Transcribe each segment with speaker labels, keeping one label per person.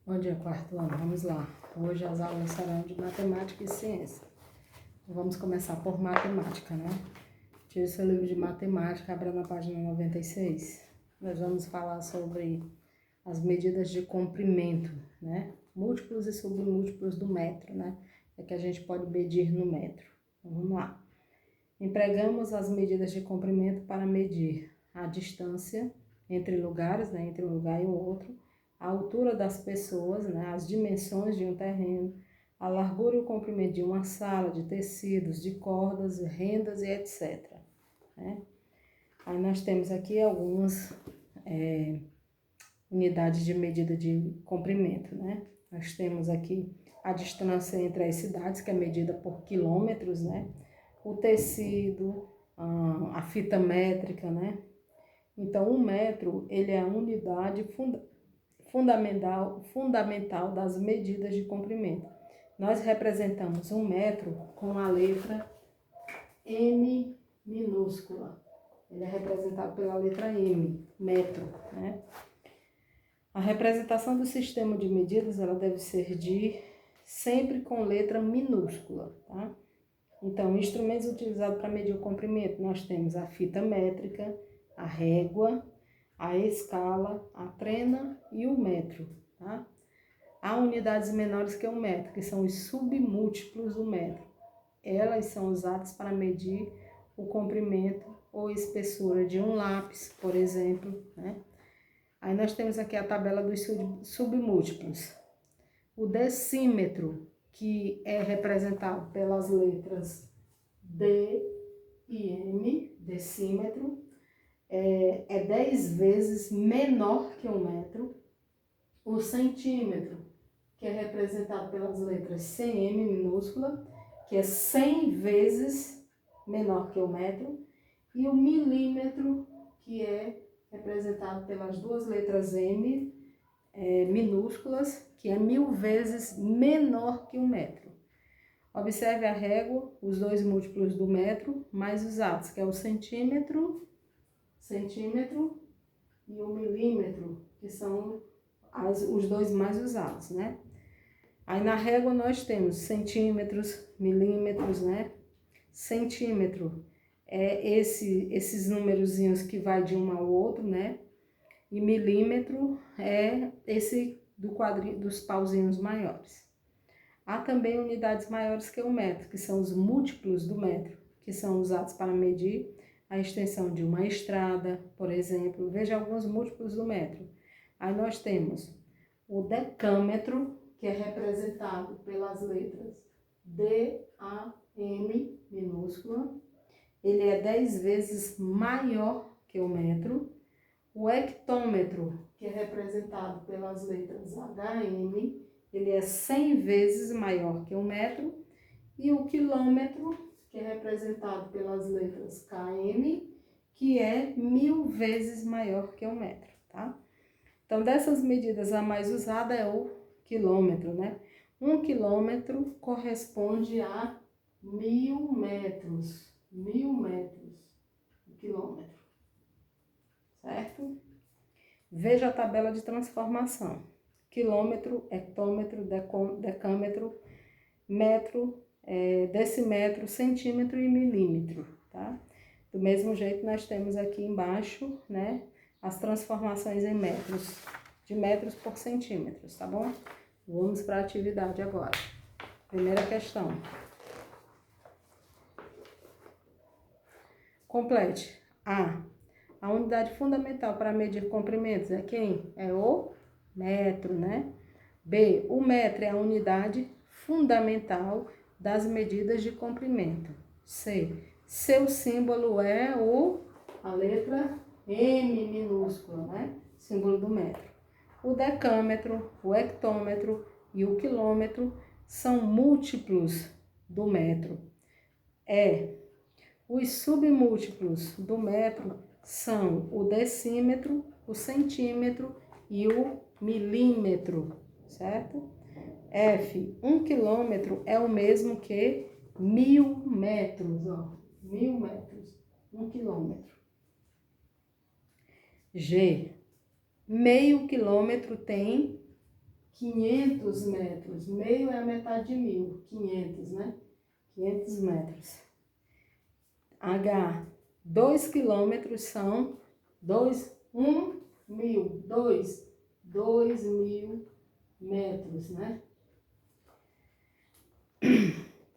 Speaker 1: Bom dia, quarto ano. Vamos lá. Hoje as aulas serão de matemática e ciência. Vamos começar por matemática, né? Tire seu livro de matemática, abra na página 96. Nós vamos falar sobre as medidas de comprimento, né? Múltiplos e submúltiplos do metro, né? É que a gente pode medir no metro. Então, vamos lá. Empregamos as medidas de comprimento para medir a distância entre lugares, né? Entre um lugar e o outro, a altura das pessoas, né, as dimensões de um terreno, a largura e o comprimento de uma sala, de tecidos, de cordas, rendas e etc. Né? Aí nós temos aqui algumas unidades de medida de comprimento, né? Nós temos aqui a distância entre as cidades, que é medida por quilômetros, né? O tecido, a fita métrica, né? Então, um metro, ele é a unidade fundamental das medidas de comprimento. Nós representamos um metro com a letra M minúscula. Ele é representado pela letra M, metro, né? A representação do sistema de medidas, ela deve ser sempre com letra minúscula, tá? Então, instrumentos utilizados para medir o comprimento, nós temos a fita métrica, a régua, a escala, a trena e o metro, tá? Há unidades menores que o metro, que são os submúltiplos do metro. Elas são usadas para medir o comprimento ou espessura de um lápis, por exemplo, né? Aí nós temos aqui a tabela dos submúltiplos. O decímetro, que é representado pelas letras D e M, decímetro, é 10 vezes menor que um metro. O centímetro, que é representado pelas letras CM minúscula, que é 100 vezes menor que o metro, e o milímetro, que é representado pelas duas letras M minúsculas, que é 1000 vezes menor que um metro. Observe a régua, os dois múltiplos do metro mais usados, que é o centímetro e o milímetro, que são os dois mais usados, né? Aí na régua nós temos centímetros, milímetros, né? Centímetro é esses númerozinhos que vai de um ao outro, né? E milímetro é esse dos pauzinhos maiores. Há também unidades maiores que o metro, que são os múltiplos do metro, que são usados para medir a extensão de uma estrada, por exemplo. Veja alguns múltiplos do metro. Aí nós temos o decâmetro, que é representado pelas letras D, A, M minúscula. Ele é 10 vezes maior que o metro. O hectômetro, que é representado pelas letras H, M, ele é 100 vezes maior que um metro. E o quilômetro, que é representado pelas letras KM, que é 1000 vezes maior que um metro, tá? Então, dessas medidas, a mais usada é o quilômetro, né? 1 quilômetro corresponde a 1000 metros. 1000 metros, o quilômetro, certo? Veja a tabela de transformação. Quilômetro, hectômetro, decâmetro, metro, decímetro, centímetro e milímetro, tá? Do mesmo jeito, nós temos aqui embaixo, né, as transformações em metros, de metros por centímetros, tá bom? Vamos para a atividade agora. Primeira questão. Complete. A unidade fundamental para medir comprimentos é quem? É o metro, né? B, o metro é a unidade fundamental das medidas de comprimento. C, seu símbolo é a letra M minúscula, né? Símbolo do metro. O decâmetro, o hectômetro e o quilômetro são múltiplos do metro. Os submúltiplos do metro são o decímetro, o centímetro e o milímetro, certo? F, 1 quilômetro é o mesmo que 1000 metros, ó, 1000 metros, 1 quilômetro. G, meio quilômetro tem 500 metros. Meio é a metade de 1.000. 500, né? 500 metros. H. 2 quilômetros são 2.000 metros, né?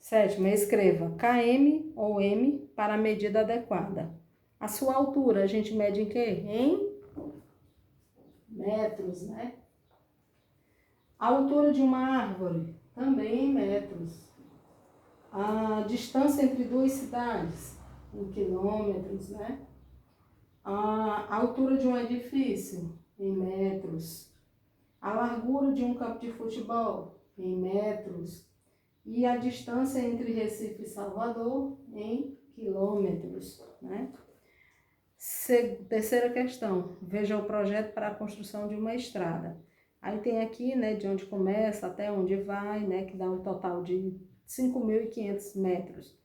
Speaker 1: Sétima, escreva km ou m para a medida adequada. A sua altura, a gente mede em quê? Em metros, né? A altura de uma árvore, também em metros. A distância entre duas cidades, em quilômetros, né? A altura de um edifício, em metros. A largura de um campo de futebol, em metros. E a distância entre Recife e Salvador, em quilômetros, né? Terceira questão, veja o projeto para a construção de uma estrada. Aí tem aqui, né, de onde começa até onde vai, né, que dá um total de 5.500 metros.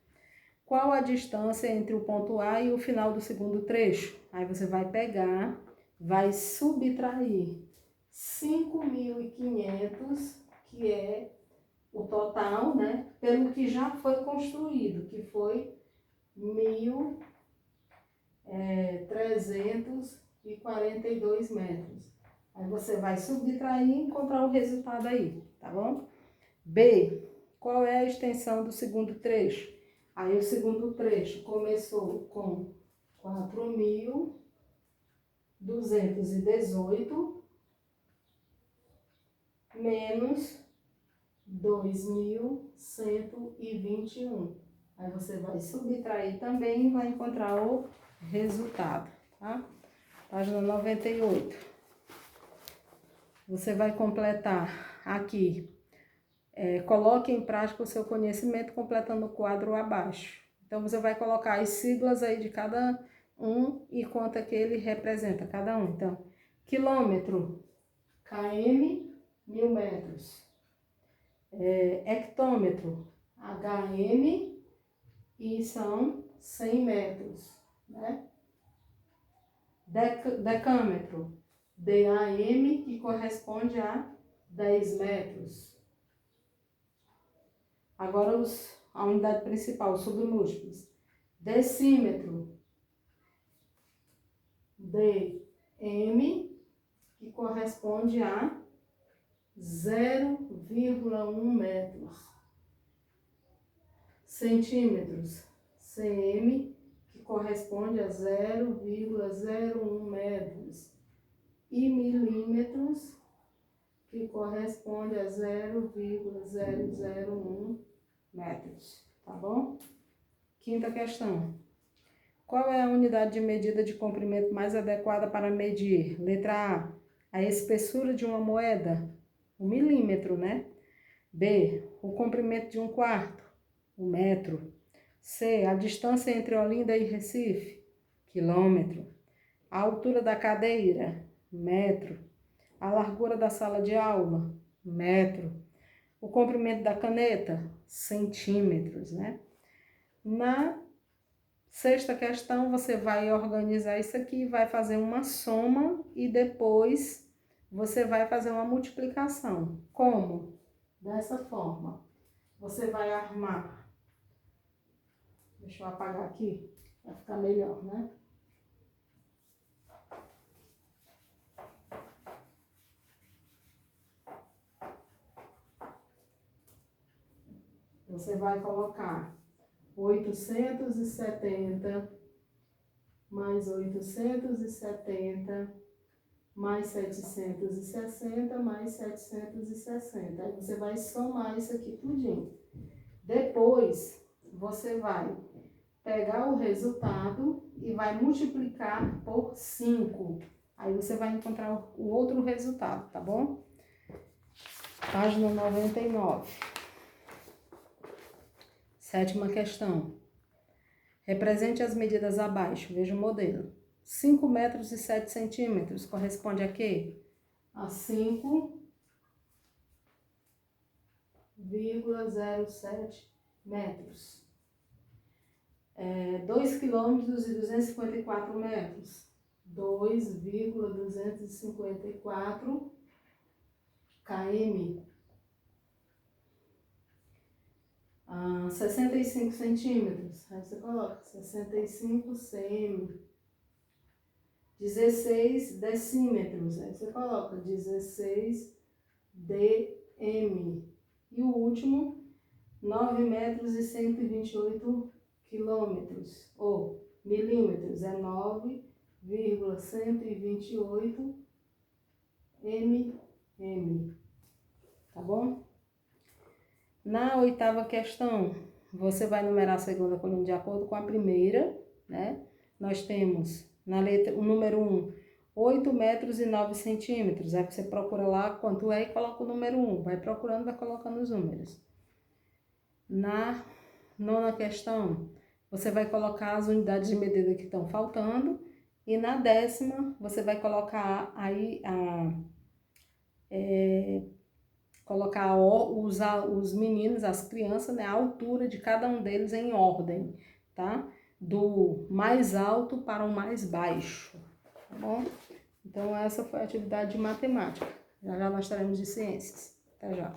Speaker 1: Qual a distância entre o ponto A e o final do segundo trecho? Aí você vai pegar, vai subtrair 5.500, que é o total, né, pelo que já foi construído, que foi 1.342 metros. Aí você vai subtrair e encontrar o resultado aí, tá bom? B, qual é a extensão do segundo trecho? Aí o segundo trecho começou com 4.218 menos 2.121. Aí você vai subtrair também e vai encontrar o resultado, tá? Página 98. Você vai completar aqui. Coloque em prática o seu conhecimento completando o quadro abaixo. Então, você vai colocar as siglas aí de cada um e quanto é que ele representa, cada um. Então, quilômetro, km, 1.000 metros. Hectômetro, HM, e são 100 metros, né? Decâmetro, DAM, que corresponde a 10 metros. Agora a unidade principal, submúltiplos. Decímetro, DM, que corresponde a 0,1 metros. Centímetros, CM, que corresponde a 0,01 metros. E milímetros, que corresponde a 0,001 metros, tá bom? Quinta questão. Qual é a unidade de medida de comprimento mais adequada para medir? Letra A, a espessura de uma moeda, o milímetro, né? B, o comprimento de um quarto, o metro. C, a distância entre Olinda e Recife, quilômetro. A altura da cadeira, metro. A largura da sala de aula, metro. O comprimento da caneta, centímetros, né? Na sexta questão, você vai organizar isso aqui, vai fazer uma soma e depois você vai fazer uma multiplicação. Como? Dessa forma. Você vai armar. Deixa eu apagar aqui, para ficar melhor, né? Você vai colocar 870 mais 870 mais 760 mais 760. Aí você vai somar isso aqui tudinho. Depois, você vai pegar o resultado e vai multiplicar por 5. Aí você vai encontrar o outro resultado, tá bom? Página 99. Sétima questão. Represente as medidas abaixo. Veja o modelo. 5 metros e 7 centímetros corresponde a quê? A 5,07 metros. 2 quilômetros e 254 metros. 2,254 km. 65 centímetros, aí você coloca 65 cm. 16 decímetros, aí você coloca 16 dm. E o último, 9 metros e 128 quilômetros, ou milímetros, é 9,128 mm, tá bom? Na oitava questão, você vai numerar a segunda coluna de acordo com a primeira, né? Nós temos na letra, o número 1, 8 metros e 9 centímetros. Aí você procura lá quanto é e coloca o número 1. Vai procurando, vai colocando os números. Na nona questão, você vai colocar as unidades de medida que estão faltando. E na décima, você vai colocar aí usar os meninos, as crianças, né, a altura de cada um deles em ordem, tá? Do mais alto para o mais baixo, tá bom? Então, essa foi a atividade de matemática. Já já nós teremos de ciências. Até já.